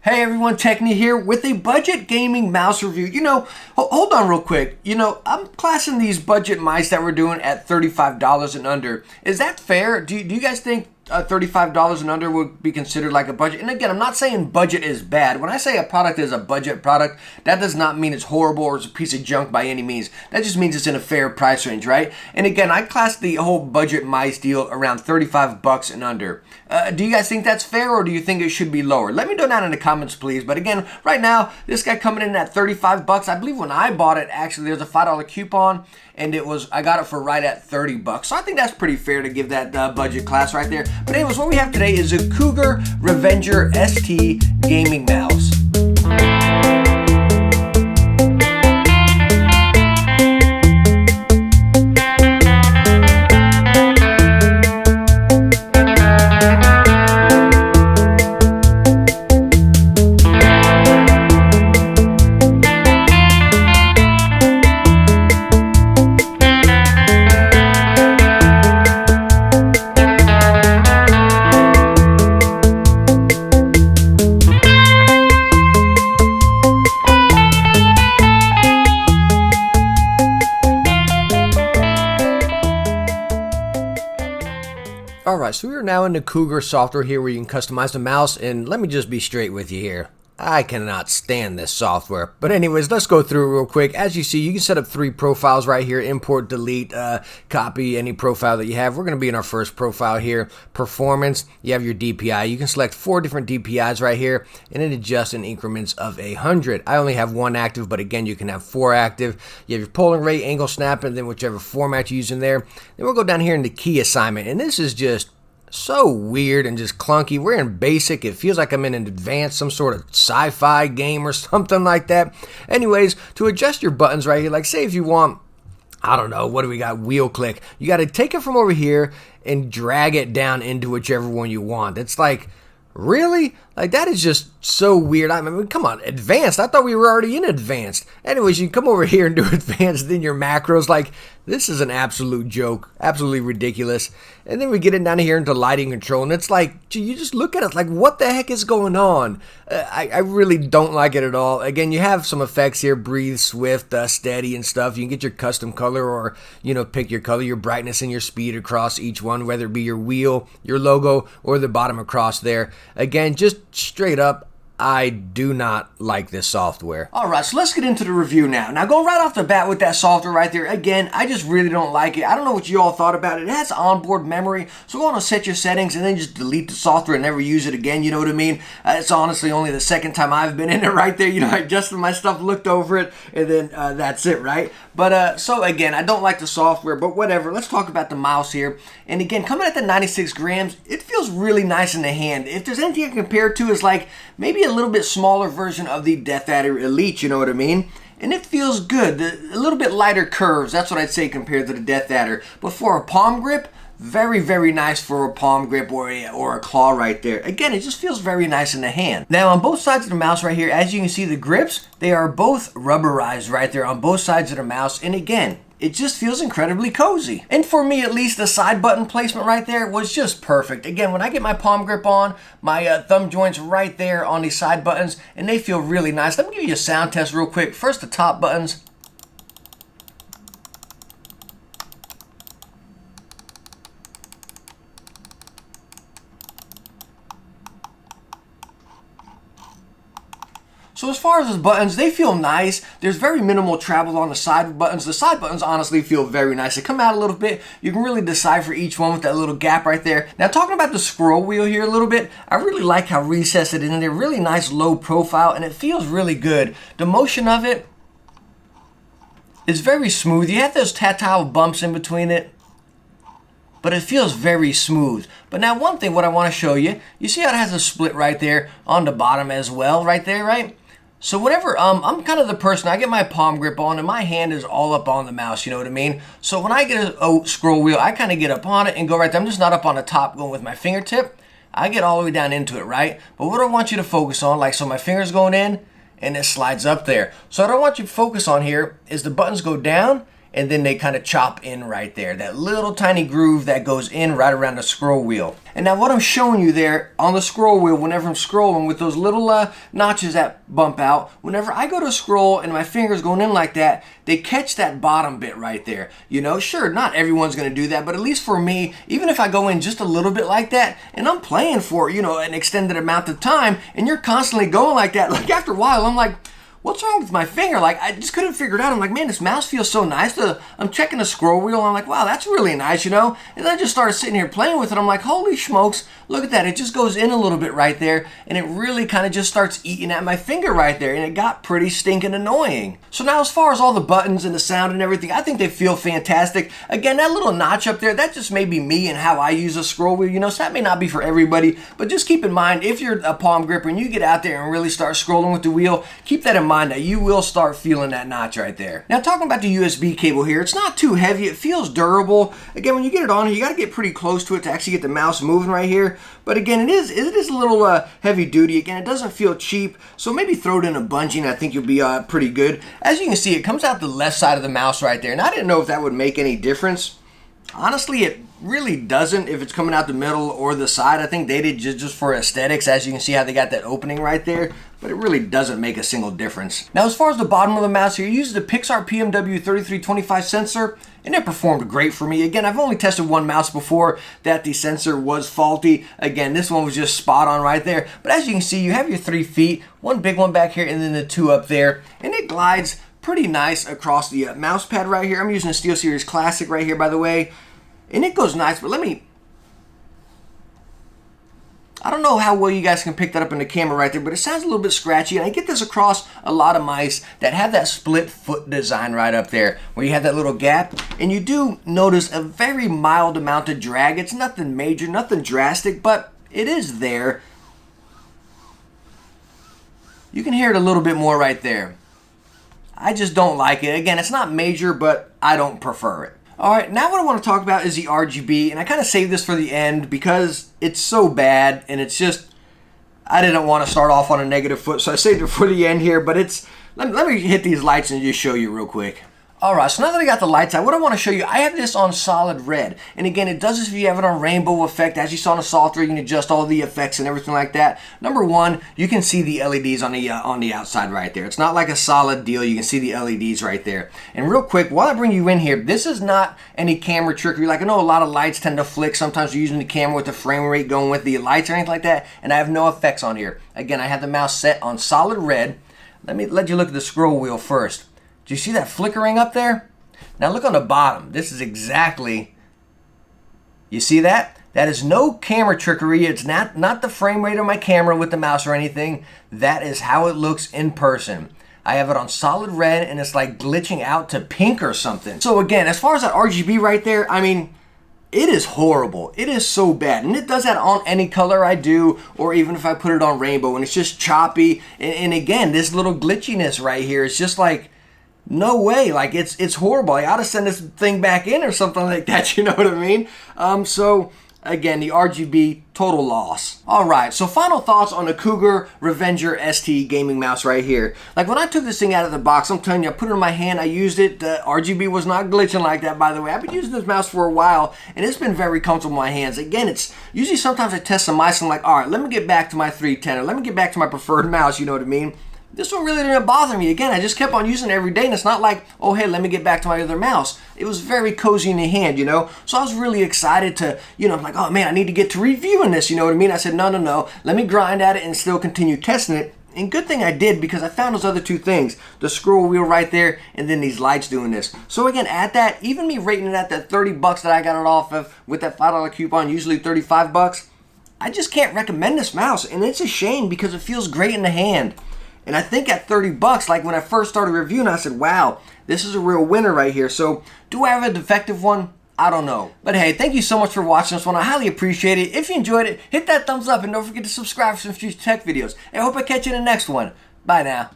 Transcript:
Hey everyone, Techne here with a budget gaming mouse review. Hold on real quick. I'm classing these budget mice that we're doing at $35 and under. Is that fair? Do you guys think $35 and under would be considered like a budget? And again, I'm not saying budget is bad. When I say a product is a budget product, that does not mean it's horrible or it's a piece of junk by any means. That just means it's in a fair price range, right? And again, I class the whole budget mice deal around 35 bucks and under. Do you guys think that's fair, or do you think it should be lower? Let me know down in the comments, please. But again, right now, this guy coming in at 35 bucks. I believe when I bought it, actually, there's a $5 coupon, and I got it for right at 30 bucks. So I think that's pretty fair to give that budget class right there. But anyways, what we have today is a Cougar Revenger ST gaming mouse. Alright, so we are now in the Cougar software here where you can customize the mouse, and let me just be straight with you here. I cannot stand this software. But anyways, let's go through it real quick. As you see, you can set up 3 profiles right here. Import, delete, copy any profile that you have. We're going to be in our first profile here. Performance, you have your DPI. You can select 4 different DPIs right here, and it adjusts in increments of 100. I only have 1 active, but again, you can have 4 active. You have your polling rate, angle snap, and then whichever format you use in there. Then we'll go down here into key assignment, and this is just so weird and just clunky. We're in basic. It feels like I'm in an advanced, some sort of sci-fi game or something like that. Anyways, to adjust your buttons right here, like say if you want, I don't know, what do we got? Wheel click. You got to take it from over here and drag it down into whichever one you want. It's like, really? Like, that is just so weird. I mean, come on, advanced. I thought we were already in advanced. Anyways, you come over here and do advanced, then your macros. Like, this is an absolute joke. Absolutely ridiculous. And then we get it down here into lighting control, and it's like, gee, you just look at it like, what the heck is going on? I really don't like it at all. Again, you have some effects here, breathe, swift, steady and stuff. You can get your custom color or, pick your color, your brightness and your speed across each one, whether it be your wheel, your logo, or the bottom across there. Again, just straight up, I do not like this software. Alright, so let's get into the review now. Now, going right off the bat with that software right there, again, I just really don't like it. I don't know what you all thought about it. It has onboard memory, so go on and set your settings and then just delete the software and never use it again, you know what I mean? It's honestly only the second time I've been in it right there. I adjusted my stuff, looked over it, and then that's it, right? But, so again, I don't like the software, but whatever. Let's talk about the mouse here. And again, coming at the 96 grams, it feels really nice in the hand. If there's anything I can compare it to, is like maybe a little bit smaller version of the Death Adder Elite, you know what I mean? And it feels good. A little bit lighter curves, that's what I'd say compared to the Death Adder. But for a palm grip, very, very nice for a palm grip or a claw right there. Again, it just feels very nice in the hand. Now, on both sides of the mouse right here, as you can see, the grips, they are both rubberized right there on both sides of the mouse. And again, it just feels incredibly cozy. And for me, at least, the side button placement right there was just perfect. Again, when I get my palm grip on, my thumb joints right there on these side buttons, and they feel really nice. Let me give you a sound test real quick. First, the top buttons. So as far as those buttons, they feel nice. There's very minimal travel on the side buttons. The side buttons honestly feel very nice. They come out a little bit. You can really decipher each one with that little gap right there. Now, talking about the scroll wheel here a little bit, I really like how recessed it is in there. Really nice low profile, and it feels really good. The motion of it is very smooth. You have those tactile bumps in between it, but it feels very smooth. But now, one thing what I want to show you, you see how it has a split right there on the bottom as well, right there, right? So whenever, I'm kind of the person, I get my palm grip on and my hand is all up on the mouse, you know what I mean? So when I get a scroll wheel, I kind of get up on it and go right there. I'm just not up on the top going with my fingertip. I get all the way down into it, right? But what I want you to focus on, like so my finger's going in and it slides up there. So what I want you to focus on here is the buttons go down and then they kind of chop in right there. That little tiny groove that goes in right around the scroll wheel. And now what I'm showing you there on the scroll wheel, whenever I'm scrolling with those little notches that bump out, whenever I go to scroll and my finger's going in like that, they catch that bottom bit right there. You know, sure, not everyone's going to do that, but at least for me, even if I go in just a little bit like that, and I'm playing for, you know, an extended amount of time, and you're constantly going like that, like after a while, I'm like, what's wrong with my finger? Like, I just couldn't figure it out. I'm like, man, this mouse feels so nice. I'm checking the scroll wheel. I'm like, wow, that's really nice, you know? And then I just started sitting here playing with it. I'm like, holy smokes, look at that. It just goes in a little bit right there, and it really kind of just starts eating at my finger right there, and it got pretty stinking annoying. So now as far as all the buttons and the sound and everything, I think they feel fantastic. Again, that little notch up there, that just may be me and how I use a scroll wheel, you know, so that may not be for everybody, but just keep in mind, if you're a palm gripper and you get out there and really start scrolling with the wheel, keep that in mind that you will start feeling that notch right there. Now talking about the USB cable here, it's not too heavy, it feels durable. Again, when you get it on, you got to get pretty close to it to actually get the mouse moving right here. But again, it is a little heavy duty. Again, it doesn't feel cheap, so maybe throw it in a bungee. I think you'll be pretty good. As you can see, it comes out the left side of the mouse right there, and I didn't know if that would make any difference. Honestly, it really doesn't if it's coming out the middle or the side. I think they did just for aesthetics. As you can see how they got that opening right there, but it really doesn't make a single difference. Now, as far as the bottom of the mouse here, it uses the Pixar PMW3325 sensor, and it performed great for me. Again, I've only tested one mouse before that the sensor was faulty. Again, this one was just spot on right there. But as you can see, you have your 3 feet, one big one back here, and then the 2 up there, and it glides pretty nice across the mouse pad right here. I'm using a SteelSeries Classic right here, by the way, and it goes nice, but I don't know how well you guys can pick that up in the camera right there, but it sounds a little bit scratchy, and I get this across a lot of mice that have that split foot design right up there, where you have that little gap, and you do notice a very mild amount of drag. It's nothing major, nothing drastic, but it is there. You can hear it a little bit more right there. I just don't like it. Again, it's not major, but I don't prefer it. Alright, now what I want to talk about is the RGB, and I kind of saved this for the end because it's so bad, and it's just, I didn't want to start off on a negative foot, so I saved it for the end here, but it's, let me hit these lights and just show you real quick. Alright, so now that I got the lights out, what I want to show you, I have this on solid red. And again, it does this if you have it on rainbow effect. As you saw in the software, you can adjust all the effects and everything like that. Number one, you can see the LEDs on the outside right there. It's not like a solid deal. You can see the LEDs right there. And real quick, while I bring you in here, this is not any camera trickery. Like, I know a lot of lights tend to flick. Sometimes you're using the camera with the frame rate going with the lights or anything like that. And I have no effects on here. Again, I have the mouse set on solid red. Let me let you look at the scroll wheel first. Do you see that flickering up there? Now look on the bottom. This is exactly, you see that? That is no camera trickery. It's not the frame rate of my camera with the mouse or anything. That is how it looks in person. I have it on solid red, and it's like glitching out to pink or something. So again, as far as that RGB right there, I mean, it is horrible. It is so bad. And it does that on any color I do, or even if I put it on rainbow, and it's just choppy. And again, this little glitchiness right here is just like, no way, like it's horrible. I ought to send this thing back in or something like that, you know what I mean? So again, the RGB, total loss. Alright, so final thoughts on the Cougar Revenger ST gaming mouse right here. Like when I took this thing out of the box, I'm telling you, I put it in my hand, I used it, the RGB was not glitching like that, by the way. I've been using this mouse for a while, and it's been very comfortable in my hands. Again, it's usually sometimes I test some mice, and I'm like, alright, let me get back to my 310, or let me get back to my preferred mouse, you know what I mean? This one really didn't bother me. Again, I just kept on using it every day, and it's not like, oh, hey, let me get back to my other mouse. It was very cozy in the hand, you know? So I was really excited to, you know, I'm like, oh, man, I need to get to reviewing this, you know what I mean? I said, no, let me grind at it and still continue testing it. And good thing I did, because I found those other two things. The scroll wheel right there, and then these lights doing this. So again, at that, even me rating it at that 30 bucks that I got it off of with that $5 coupon, usually 35 bucks, I just can't recommend this mouse. And it's a shame because it feels great in the hand. And I think at 30 bucks, like when I first started reviewing, I said, wow, this is a real winner right here. So do I have a defective one? I don't know. But hey, thank you so much for watching this one. I highly appreciate it. If you enjoyed it, hit that thumbs up and don't forget to subscribe for some future tech videos. And I hope I catch you in the next one. Bye now.